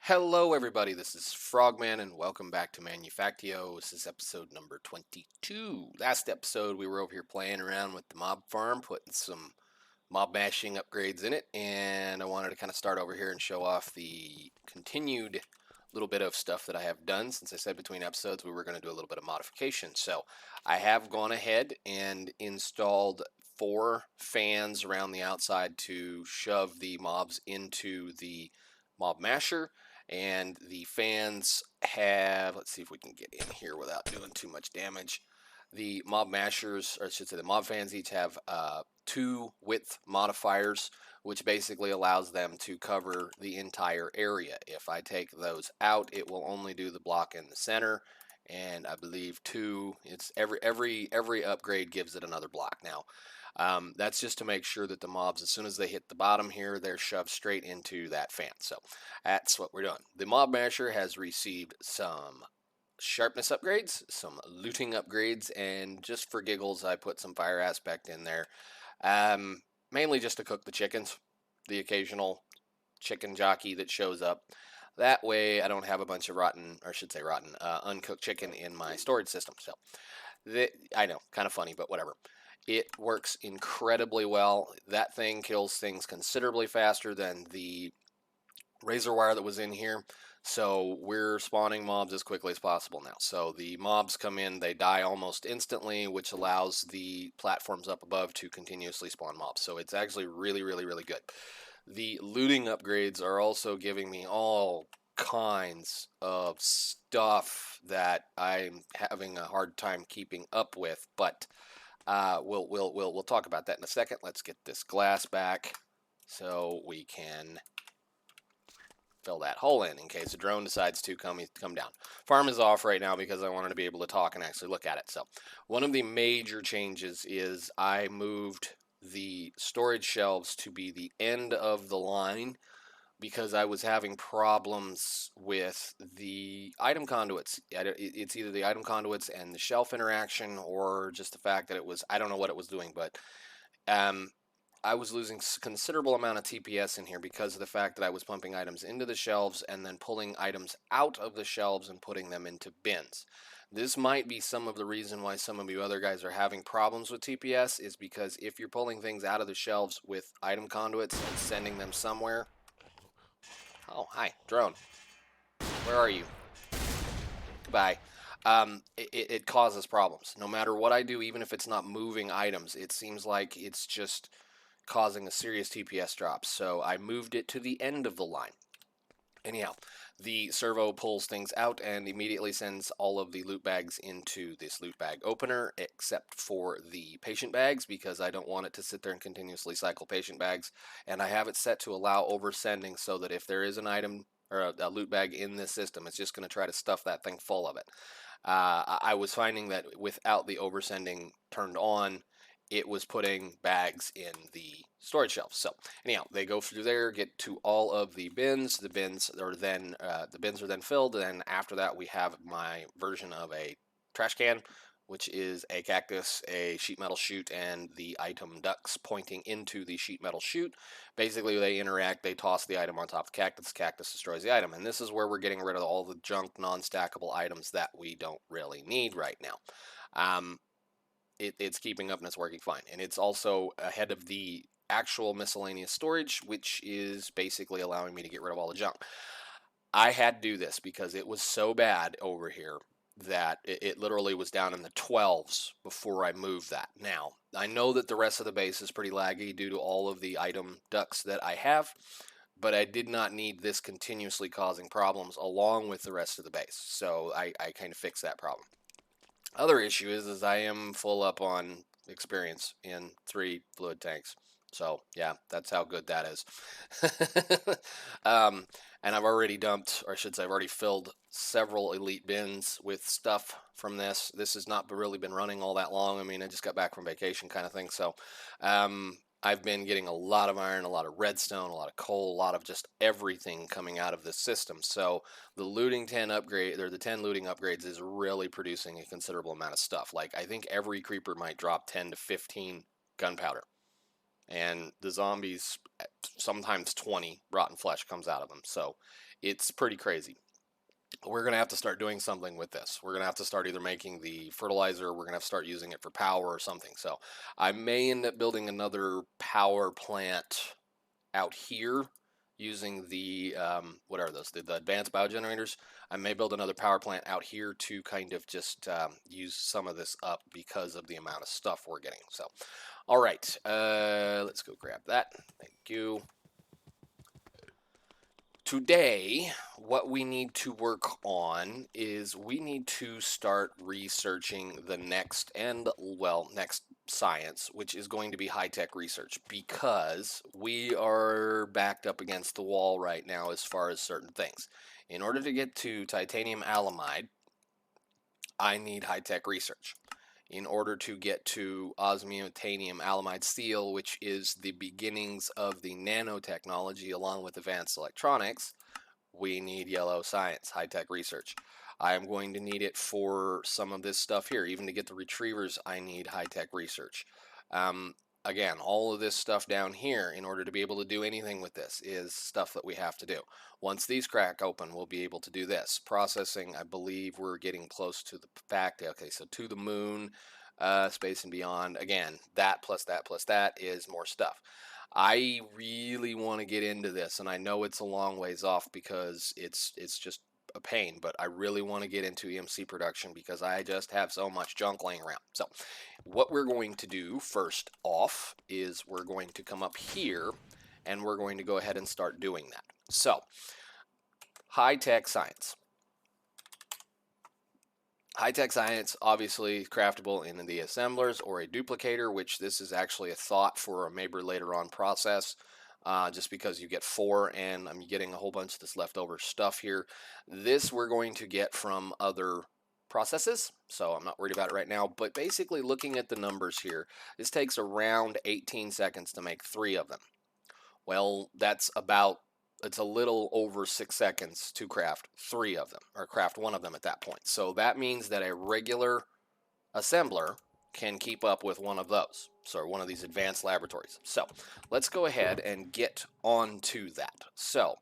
Hello, everybody. This is Frogman, and welcome back to Manufactio. This is episode number 22. Last episode, we were over here playing around with the mob farm, putting some mob mashing upgrades in it, and I wanted to kind of start over here and show off the continued little bit of stuff that I have done. Since I said between episodes we were going to do a little bit of modification, so I have gone ahead and installed 4 fans around the outside to shove the mobs into the mob masher. And the fans have, let's see if we can get in here without doing too much damage. The mob mashers, or I should say the mob fans, each have 2 width modifiers, which basically allows them to cover the entire area. If I take those out, it will only do the block in the center, and I believe 2. It's every upgrade gives it another block. Now, that's just to make sure that the mobs, as soon as they hit the bottom here, they're shoved straight into that fan. So that's what we're doing. The mob masher has received some sharpness upgrades, some looting upgrades, and just for giggles, I put some fire aspect in there. Mainly just to cook the chickens, the occasional chicken jockey that shows up. That way I don't have a bunch of uncooked chicken in my storage system. So I know, kind of funny, but whatever. It works incredibly well. That thing kills things considerably faster than the razor wire that was in here. So we're spawning mobs as quickly as possible now. So the mobs come in, they die almost instantly, which allows the platforms up above to continuously spawn mobs. So it's actually really, really, really good. The looting upgrades are also giving me all kinds of stuff that I'm having a hard time keeping up with, but we'll talk about that in a second. Let's get this glass back so we can fill that hole in case the drone decides to come down. Farm is off right now because I wanted to be able to talk and actually look at it. So one of the major changes is I moved the storage shelves to be the end of the line because I was having problems with the item conduits. It's either the item conduits and the shelf interaction, or just the fact that I don't know what it was doing, but I was losing considerable amount of TPS in here because of the fact that I was pumping items into the shelves and then pulling items out of the shelves and putting them into bins. This might be some of the reason why some of you other guys are having problems with TPS, is because if you're pulling things out of the shelves with item conduits and sending them somewhere. Oh, hi, drone. Where are you? Goodbye. It causes problems. No matter what I do, even if it's not moving items, it seems like it's just causing a serious TPS drop. So I moved it to the end of the line. Anyhow, the servo pulls things out and immediately sends all of the loot bags into this loot bag opener, except for the patient bags, because I don't want it to sit there and continuously cycle patient bags. And I have it set to allow oversending, so that if there is an item or a loot bag in this system, it's just going to try to stuff that thing full of it. I was finding that without the oversending turned on, it was putting bags in the storage shelf. So anyhow, they go through there, get to all of the bins. The bins are then filled, and after that we have my version of a trash can, which is a cactus, a sheet metal chute, and the item ducts pointing into the sheet metal chute. Basically, they interact. They toss the item on top of the cactus. Cactus destroys the item, and this is where we're getting rid of all the junk, non-stackable items that we don't really need right now. It's keeping up and it's working fine. And it's also ahead of the actual miscellaneous storage, which is basically allowing me to get rid of all the junk. I had to do this because it was so bad over here that it literally was down in the 12s before I moved that. Now, I know that the rest of the base is pretty laggy due to all of the item ducts that I have, but I did not need this continuously causing problems along with the rest of the base. So I kind of fixed that problem. Other issue is I am full up on experience in 3 fluid tanks. So yeah, that's how good that is. And I've already dumped, or I should say I've already filled several elite bins with stuff from this. This has not really been running all that long. I mean, I just got back from vacation kind of thing. So I've been getting a lot of iron, a lot of redstone, a lot of coal, a lot of just everything coming out of this system. So the looting 10 upgrade, or the 10 looting upgrades, is really producing a considerable amount of stuff. Like, I think every creeper might drop 10 to 15 gunpowder. and the zombies, sometimes 20 rotten flesh comes out of them. So it's pretty crazy. We're going to have to start doing something with this. We're going to have to start either making the fertilizer, we're going to have to start using it for power or something. So I may end up building another power plant out here using the, what are those, the advanced biogenerators. I may build another power plant out here to kind of just use some of this up because of the amount of stuff we're getting. So, all right, let's go grab that. Thank you. Today, what we need to work on is we need to start researching the next next science, which is going to be high-tech research, because we are backed up against the wall right now as far as certain things. In order to get to titanium alamide, I need high-tech research. In order to get to osmium titanium alamide steel, which is the beginnings of the nanotechnology along with advanced electronics, we need yellow science, high-tech research. I am going to need it for some of this stuff here. Even to get the retrievers, I need high-tech research. Again, all of this stuff down here, in order to be able to do anything with this, is stuff that we have to do. Once these crack open, we'll be able to do this. Processing, I believe we're getting close to the fact. Okay, so to the moon, space and beyond. Again, that plus that plus that is more stuff. I really want to get into this, and I know it's a long ways off because it's just a pain, but I really want to get into EMC production because I just have so much junk laying around. So what we're going to do first off is we're going to come up here and we're going to go ahead and start doing that. So high-tech science. High-tech science, obviously craftable in the assemblers or a duplicator, which this is actually a thought for a maybe later on process, just because you get 4 and I'm getting a whole bunch of this leftover stuff here. This we're going to get from other processes, so I'm not worried about it right now, but basically looking at the numbers here, this takes around 18 seconds to make 3 of them. Well, it's a little over 6 seconds to craft 3 of them, or craft 1 of them at that point. So that means that a regular assembler can keep up with one of those, so one of these advanced laboratories. So let's go ahead and get on to that. So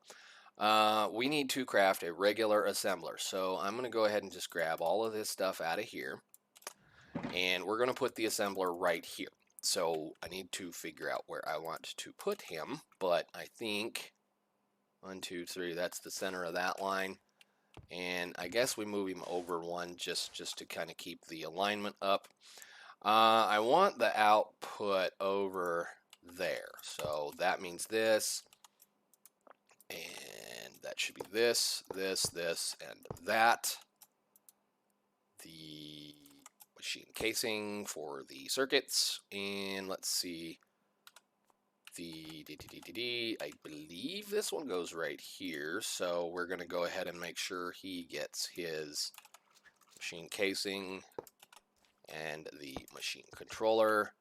we need to craft a regular assembler. So I'm going to go ahead and just grab all of this stuff out of here, and we're going to put the assembler right here. So I need to figure out where I want to put him, but I think 1, 2, 3, that's the center of that line. And I guess we move him over 1 just to kind of keep the alignment up. I want the output over there. So that means this. And that should be this, this, and that. The machine casing for the circuits. And let's see. I believe this one goes right here, so we're going to go ahead and make sure he gets his machine casing and the machine controller.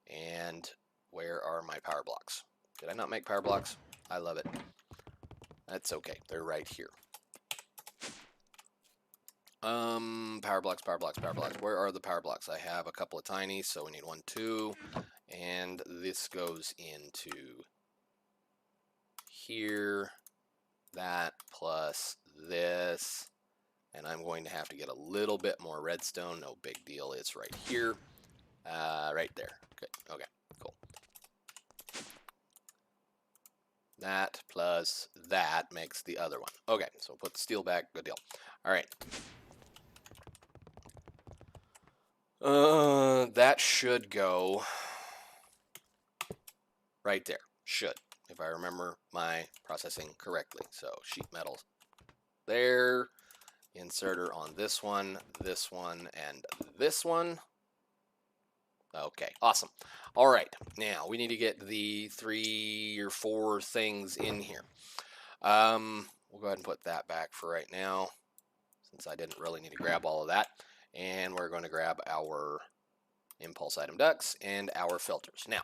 And where are my power blocks? Did I not make power blocks? I love it. That's okay, they're right here. Power blocks, power blocks, power blocks. Where are the power blocks? I have a couple of tiny, so we need 1, 2. And this goes into here, that plus this, and I'm going to have to get a little bit more redstone. No big deal, it's right here, right there. Good, okay, cool. That plus that makes the other one. Okay, so put the steel back, good deal. All right. That should go right there. Should, if I remember my processing correctly. So sheet metal there, inserter on this one, and this one. Okay, awesome. All right, now we need to get the 3 or 4 things in here. We'll go ahead and put that back for right now, since I didn't really need to grab all of that. And we're going to grab our impulse item ducts and our filters. Now,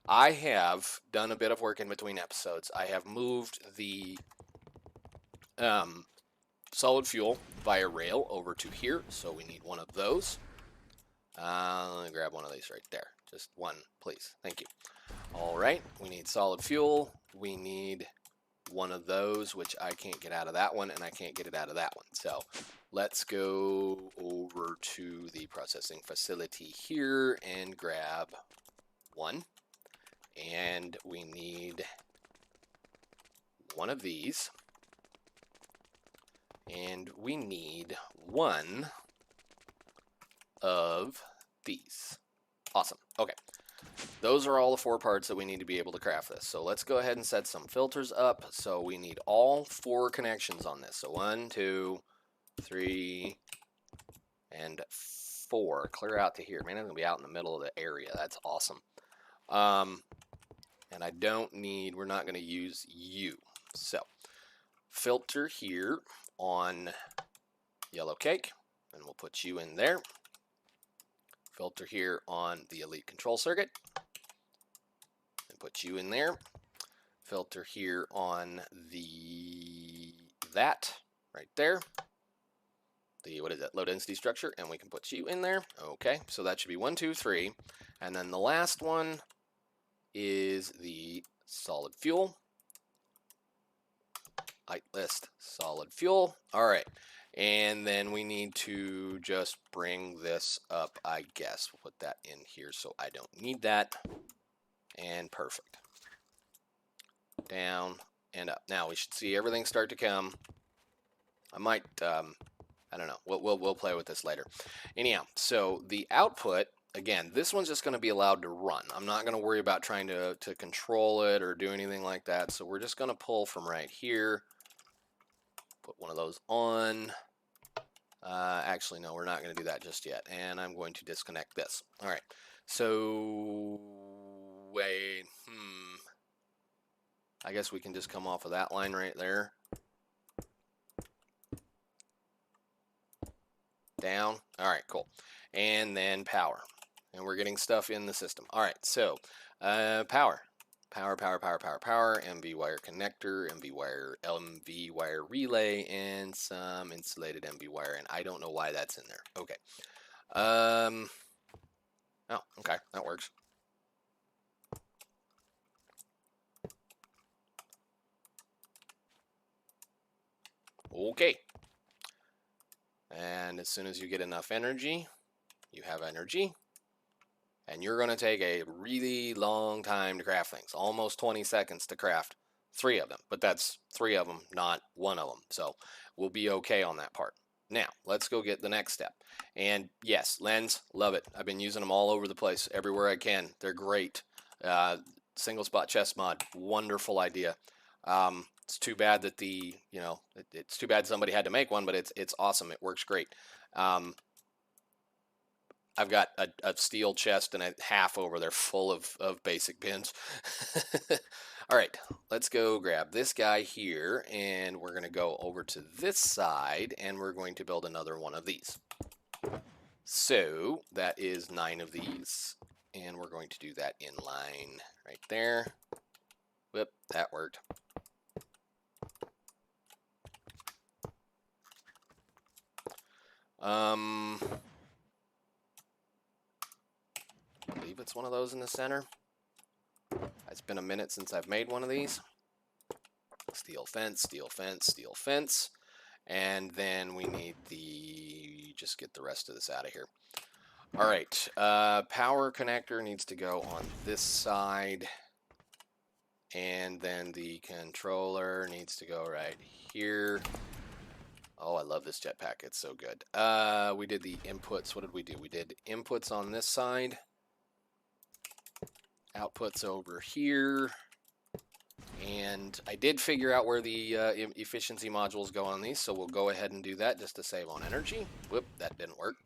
I have done a bit of work in between episodes. I have moved the solid fuel via rail over to here, so we need 1 of those. Let me grab 1 of these right there. Just 1, please. Thank you. All right, we need solid fuel. We need one of those, which I can't get out of that one, and I can't get it out of that one. So let's go over to the processing facility here and grab one. And we need one of these. And we need one of these. Awesome. Okay. Those are all the 4 parts that we need to be able to craft this. So let's go ahead and set some filters up. So we need all 4 connections on this. So 1, 2, 3, and 4. Clear out to here. Man, I'm going to be out in the middle of the area. That's awesome. And I don't need, we're not going to use you. So filter here on yellow cake, and we'll put you in there. Filter here on the elite control circuit, and put you in there. Filter here on that right there. What is that? Low density structure, and we can put you in there. Okay, so that should be 1, 2, 3. And then the last one is the solid fuel. List solid fuel. All right. And then we need to just bring this up, I guess. We'll put that in here so I don't need that. And perfect. Down and up. Now we should see everything start to come. I might, I don't know. We'll play with this later. Anyhow, so the output, again, this one's just going to be allowed to run. I'm not going to worry about trying to control it or do anything like that. So we're just going to pull from right here. Put one of those on. Actually, no, we're not going to do that just yet. And I'm going to disconnect this. All right. So, wait. I guess we can just come off of that line right there. Down. All right, cool. And then power. And we're getting stuff in the system. All right, so power. Power, MV wire connector, MV wire relay, and some insulated MV wire, and I don't know why that's in there. Okay. Oh, okay, that works. Okay. And as soon as you get enough energy, you have energy. And you're going to take a really long time to craft things, almost 20 seconds to craft 3 of them. But that's 3 of them, not 1 of them. So we'll be okay on that part. Now, let's go get the next step. And yes, lens, love it. I've been using them all over the place, everywhere I can. They're great. Single spot chest mod, wonderful idea. It's too bad that it's too bad somebody had to make one, but it's awesome. It works great. I've got a steel chest and a half over there full of basic bins. All right, let's go grab this guy here, and we're going to go over to this side, and we're going to build another one of these. So that is 9 of these, and we're going to do that in line right there. Whoop, that worked. I believe it's one of those in the center. It's been a minute since I've made one of these. Steel fence, steel fence, steel fence. And then we need just get the rest of this out of here. All right, power connector needs to go on this side. And then the controller needs to go right here. Oh, I love this jetpack. It's so good. We did the inputs. What did we do? We did inputs on this side. Outputs over here. And I did figure out where the efficiency modules go on these, so we'll go ahead and do that just to save on energy. Whoop, that didn't work.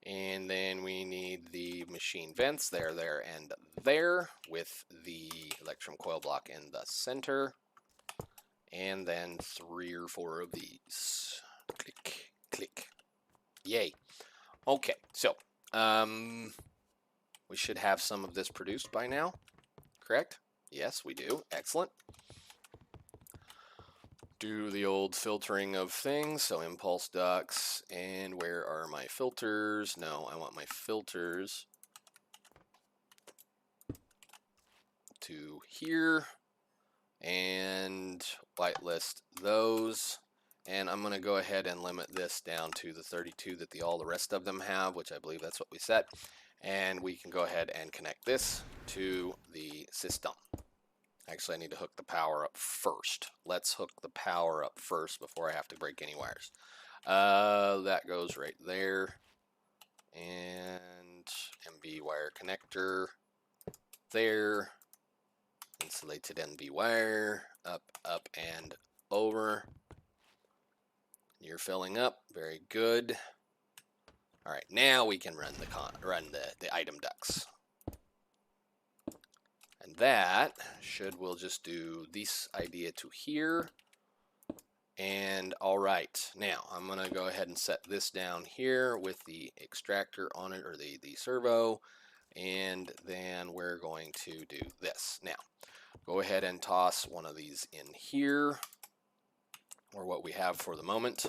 And then we need the machine vents there, and there, with the electrum coil block in the center. And then 3 or 4 of these. Click, click. Yay. Okay, so we should have some of this produced by now, correct? Yes, we do. Excellent. do the old filtering of things. So impulse ducts, and where are my filters? No, I want my filters to here, and whitelist those. And I'm going to go ahead and limit this down to the 32 that all the rest of them have, which I believe that's what we set. And we can go ahead and connect this to the system. Actually, I need to hook the power up first. Let's hook the power up first before I have to break any wires. That goes right there. And MB wire connector there. Insulated NB wire, up, up, and over. You're filling up, very good. All right, now we can run the item ducts. And that we'll just do this idea to here. And all right, now I'm gonna go ahead and set this down here with the extractor on it, or the servo. And then we're going to do this. Now, go ahead and toss one of these in here, or what we have for the moment.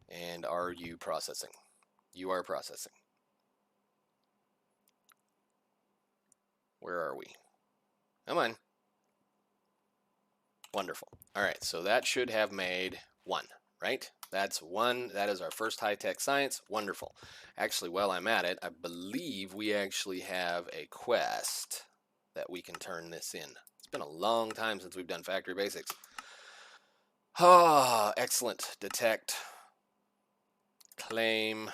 And are you processing? You are processing. Where are we? Come on. Wonderful. All right, so that should have made one, right? That's one. That is our first high-tech science. Wonderful. Actually, while I'm at it, I believe we actually have a quest that we can turn this in. It's been a long time since we've done factory basics. Ah, excellent. Detect. Claim.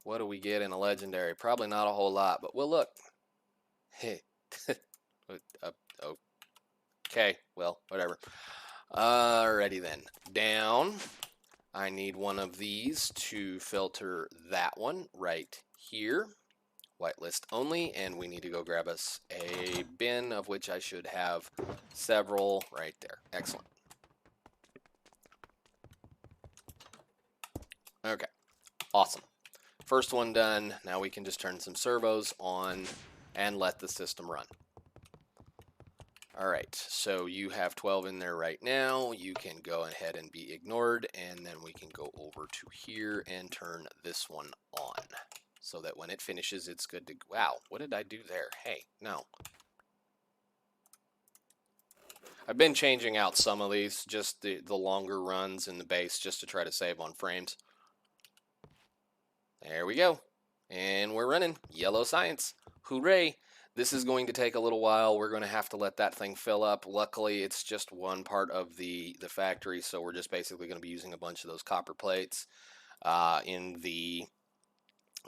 What do we get in a legendary? Probably not a whole lot, but we'll look. Hey. Okay, well, whatever. Alrighty then. Down. I need one of these to filter that one right here. Whitelist only, and we need to go grab us a bin, of which I should have several right there. Excellent. Okay, awesome. First one done. Now we can just turn some servos on and let the system run. All right, so you have 12 in there right now. You can go ahead and be ignored, and then we can go over to here and turn this one on, so that when it finishes, it's good to go. Wow, what did I do there? Hey, no. I've been changing out some of these, just the longer runs in the base, just to try to save on frames. There we go. And we're running. Yellow science. Hooray. This is going to take a little while. We're going to have to let that thing fill up. Luckily, it's just one part of the factory, so we're just basically going to be using a bunch of those copper plates in the,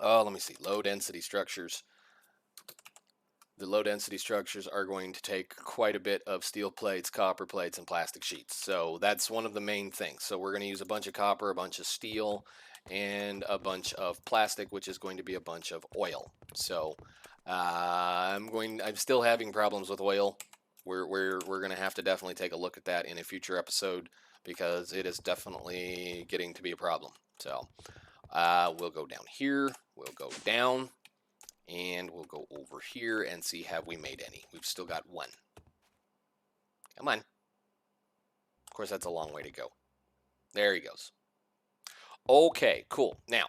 let me see, low density structures. The low density structures are going to take quite a bit of steel plates, copper plates, and plastic sheets. So that's one of the main things. So we're going to use a bunch of copper, a bunch of steel, and a bunch of plastic, which is going to be a bunch of oil. So I'm still having problems with oil. We're going to have to definitely take a look at that in a future episode, because it is definitely getting to be a problem. So we'll go down here, we'll go down, and we'll go over here and see, have we made any. We've still got one. Come on. Of course, that's a long way to go. There he goes. Okay, cool. Now,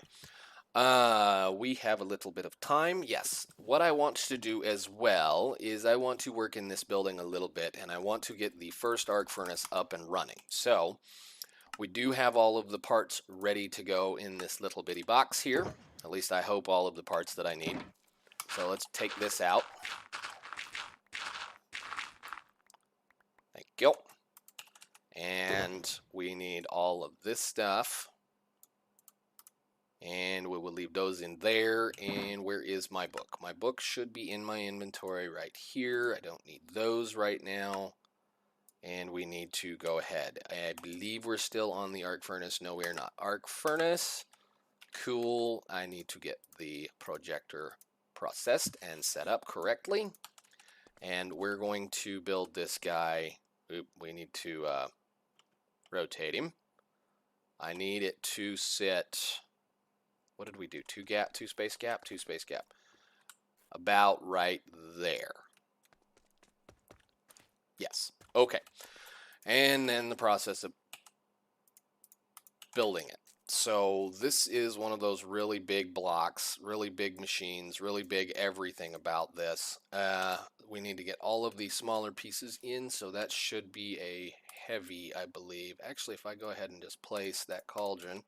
we have a little bit of time. Yes, what I want to do as well is I want to work in this building a little bit, and I want to get the first arc furnace up and running. So we do have all of the parts ready to go in this little bitty box here. At least I hope all of the parts that I need. So let's take this out. Thank you. And we need all of this stuff. And we will leave those in there. And where is my book? My book should be in my inventory right here. I don't need those right now. And we need to go ahead. I believe we're still on the arc furnace. No, we're not. Arc furnace. Cool. I need to get the projector processed and set up correctly. And we're going to build this guy. Oop, we need to rotate him. I need it to sit. What did we do? Two space gap. about right there. Yes. Okay. And then the process of building it. So this is one of those really big blocks, really big machines, really big everything about this. We need to get all of these smaller pieces in, so that should be a heavy, I believe. Actually, if I go ahead and just place that cauldron.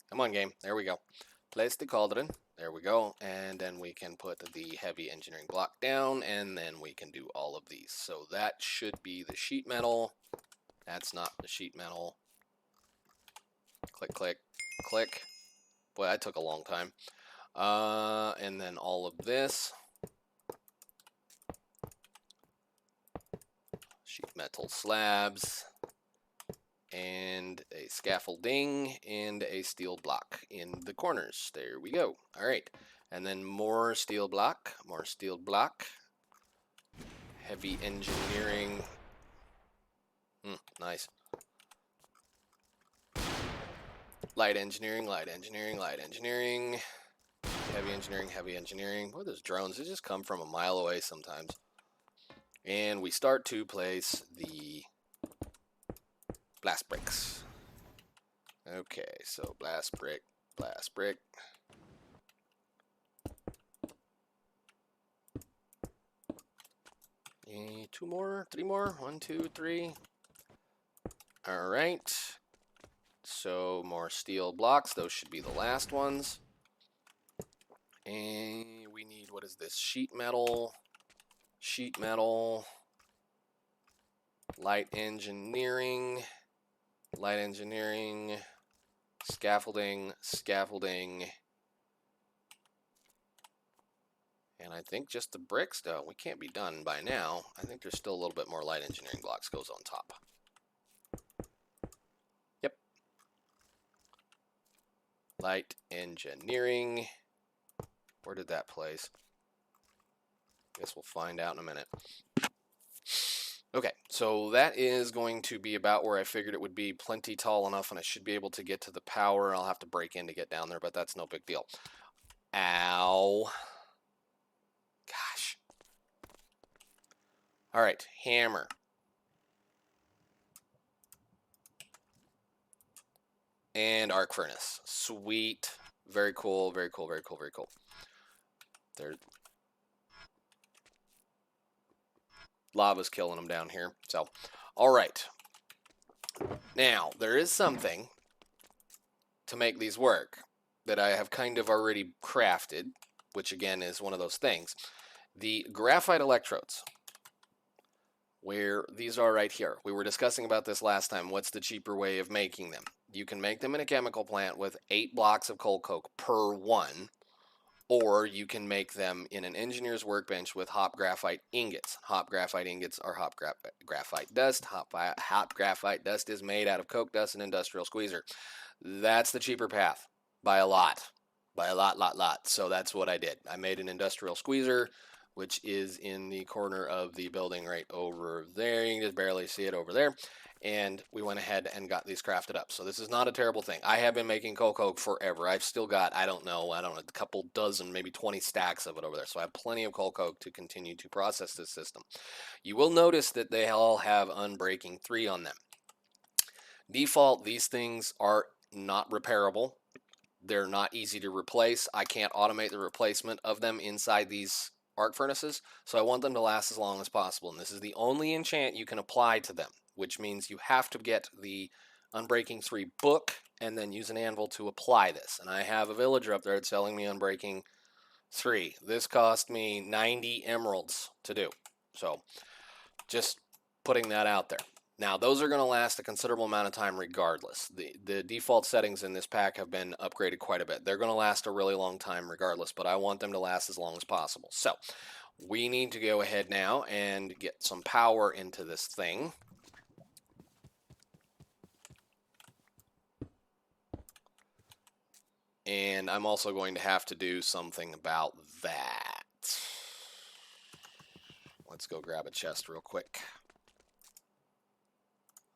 Come on, game. There we go. Place the cauldron. There we go. And then we can put the heavy engineering block down, and then we can do all of these. So that should be the sheet metal. That's not the sheet metal. Click, click, click. Boy, that took a long time. And then all of this. Sheet metal slabs. And a scaffolding and a steel block in the corners. There we go. All right. And then more steel block. More steel block. Heavy engineering. Nice. Light engineering, light engineering, light engineering. Heavy engineering, heavy engineering. Boy, those drones, they just come from a mile away sometimes. And we start to place the blast bricks. Okay, so blast brick, blast brick. And 2 more, 3 more. 1, 2, 3. All right. So more steel blocks. Those should be the last ones. And we need, what is this? Sheet metal. Sheet metal. Light engineering. Light engineering. Scaffolding. Scaffolding. And I think just the bricks, though. We can't be done by now. I think there's still a little bit more light engineering blocks goes on top. Yep. Light engineering. Where did that place? Guess we'll find out in a minute. Okay, so that is going to be about where I figured it would be, plenty tall enough, and I should be able to get to the power. I'll have to break in to get down there, but that's no big deal. Ow. Gosh. All right, hammer. And arc furnace. Sweet. Very cool, very cool, very cool, very cool. There's lava's killing them down here. So, all right. Now, there is something to make these work that I have kind of already crafted, which again is one of those things. The graphite electrodes, where these are right here. We were discussing about this last time. What's the cheaper way of making them? You can make them in a chemical plant with 8 blocks of coal coke per one, or you can make them in an engineer's workbench with hop graphite ingots. Hop graphite ingots are hop graphite dust. Hop graphite dust is made out of coke dust and industrial squeezer. That's the cheaper path by a lot. By a lot. So that's what I did. I made an industrial squeezer, which is in the corner of the building right over there. You can just barely see it over there. And we went ahead and got these crafted up. So this is not a terrible thing. I have been making coal coke forever. I've still got, I don't know, a couple dozen, maybe 20 stacks of it over there. So I have plenty of coal coke to continue to process this system. You will notice that they all have unbreaking 3 on them. Default, these things are not repairable. They're not easy to replace. I can't automate the replacement of them inside these arc furnaces, so I want them to last as long as possible. And this is the only enchant you can apply to them, which means you have to get the Unbreaking 3 book and then use an anvil to apply this. And I have a villager up there that's selling me Unbreaking 3. This cost me 90 emeralds to do. So just putting that out there. Now, those are going to last a considerable amount of time regardless. The default settings in this pack have been upgraded quite a bit. They're going to last a really long time regardless, but I want them to last as long as possible. So, we need to go ahead now and get some power into this thing. And I'm also going to have to do something about that. Let's go grab a chest real quick.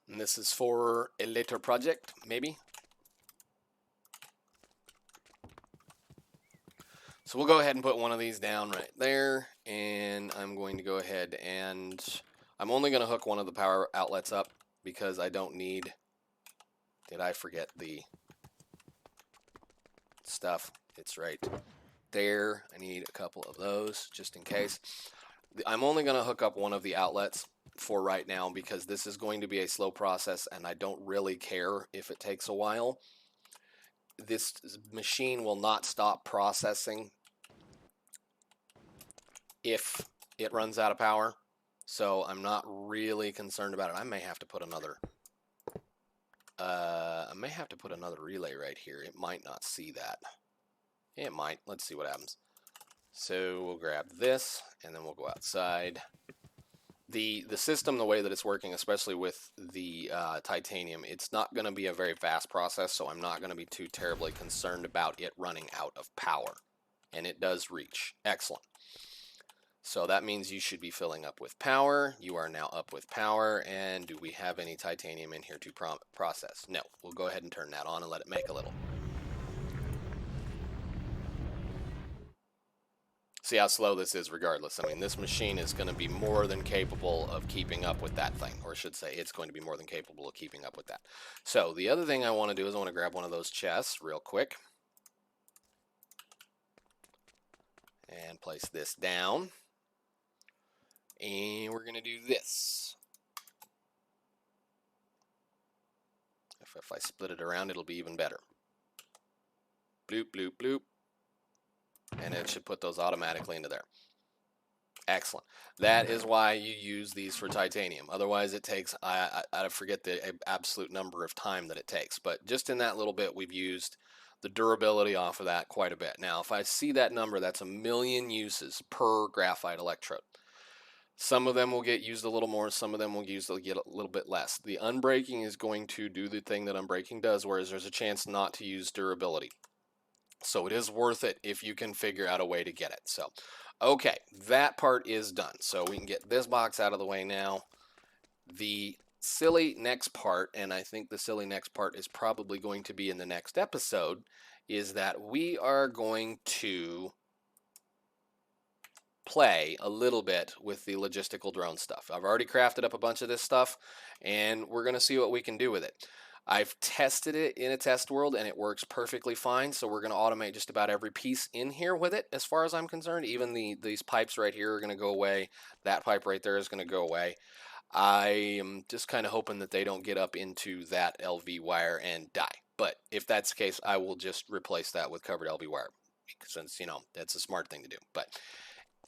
And this is for a later project, maybe. So we'll go ahead and put one of these down right there, and I'm going to go ahead and I'm only going to hook one of the power outlets up because I don't need, did I forget the stuff? It's right there. I need a couple of those just in case. I'm only going to hook up one of the outlets for right now because this is going to be a slow process and I don't really care if it takes a while. This machine will not stop processing if it runs out of power, so I'm not really concerned about it. I may have to put another relay right here. It might not see that. It might. Let's see what happens. So we'll grab this and then we'll go outside. The system, the way that it's working, especially with the titanium, it's not going to be a very fast process, so I'm not going to be too terribly concerned about it running out of power. And it does reach. Excellent. So that means you should be filling up with power. You are now up with power. And do we have any titanium in here to process? No. We'll go ahead and turn that on and let it make a little. See how slow this is regardless. I mean, this machine is going to be more than capable of keeping up with that thing. Or I should say, it's going to be more than capable of keeping up with that. So the other thing I want to do is I want to grab one of those chests real quick. And place this down. And we're going to do this. If I split it around, it'll be even better. Bloop, bloop, bloop. And it should put those automatically into there. Excellent. That is why you use these for titanium. Otherwise, it takes, I forget the absolute number of time that it takes. But just in that little bit, we've used the durability off of that quite a bit. Now, if I see that number, that's 1,000,000 uses per graphite electrode. Some of them will get used a little more, some of them will get a little bit less. The unbreaking is going to do the thing that unbreaking does, whereas there's a chance not to use durability. So it is worth it if you can figure out a way to get it. So, okay, that part is done. So we can get this box out of the way now. The silly next part, and I think the silly next part is probably going to be in the next episode, is that we are going to play a little bit with the logistical drone stuff. I've already crafted up a bunch of this stuff, and we're going to see what we can do with it. I've tested it in a test world, and it works perfectly fine, so we're going to automate just about every piece in here with it, as far as I'm concerned. Even these pipes right here are going to go away. That pipe right there is going to go away. I am just kind of hoping that they don't get up into that LV wire and die. But if that's the case, I will just replace that with covered LV wire, since, you know, that's a smart thing to do. But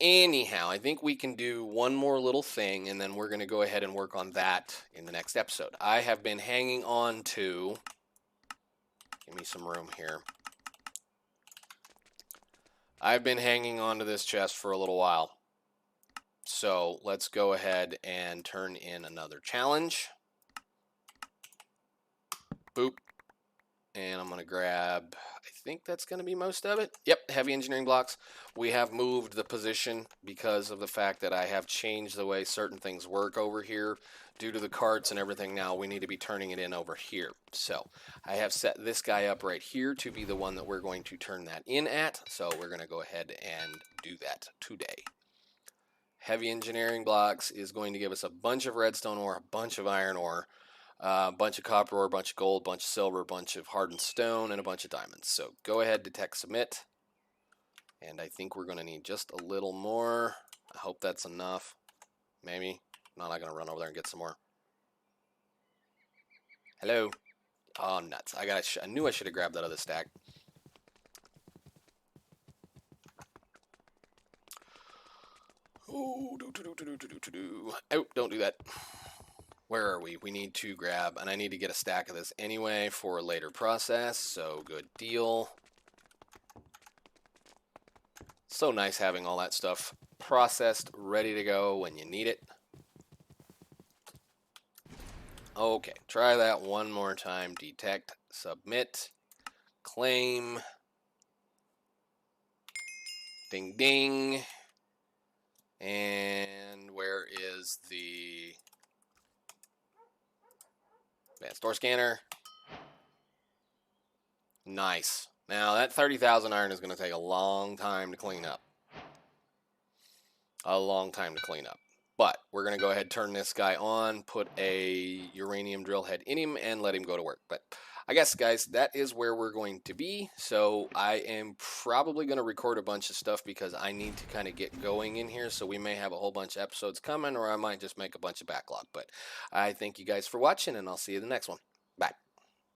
anyhow, I think we can do one more little thing, and then we're going to go ahead and work on that in the next episode. I have been hanging on to, give me some room here. I've been hanging on to this chest for a little while. So let's go ahead and turn in another challenge. Boop. And I'm going to grab, I think that's going to be most of it. Yep, heavy engineering blocks. We have moved the position because of the fact that I have changed the way certain things work over here. Due to the carts and everything now, we need to be turning it in over here. So I have set this guy up right here to be the one that we're going to turn that in at. So we're going to go ahead and do that today. Heavy engineering blocks is going to give us a bunch of redstone ore, a bunch of iron ore, a bunch of copper ore, a bunch of gold, a bunch of silver, a bunch of hardened stone, and a bunch of diamonds. So go ahead, detect, submit. And I think we're going to need just a little more. I hope that's enough. Maybe. No, I'm not going to run over there and get some more. Hello. Oh, nuts. I knew I should have grabbed that other stack. Oh, don't do that. Where are we? We need to grab, and I need to get a stack of this anyway for a later process, so good deal. So nice having all that stuff processed, ready to go when you need it. Okay, try that one more time. Detect, submit, claim. Ding, ding. And where is the advanced door scanner? Nice. Now, that 30,000 iron is going to take a long time to clean up. A long time to clean up. But we're going to go ahead and turn this guy on, put a uranium drill head in him, and let him go to work. But I guess, guys, that is where we're going to be. So I am probably going to record a bunch of stuff because I need to kind of get going in here. So we may have a whole bunch of episodes coming, or I might just make a bunch of backlog. But I thank you guys for watching, and I'll see you in the next one. Bye.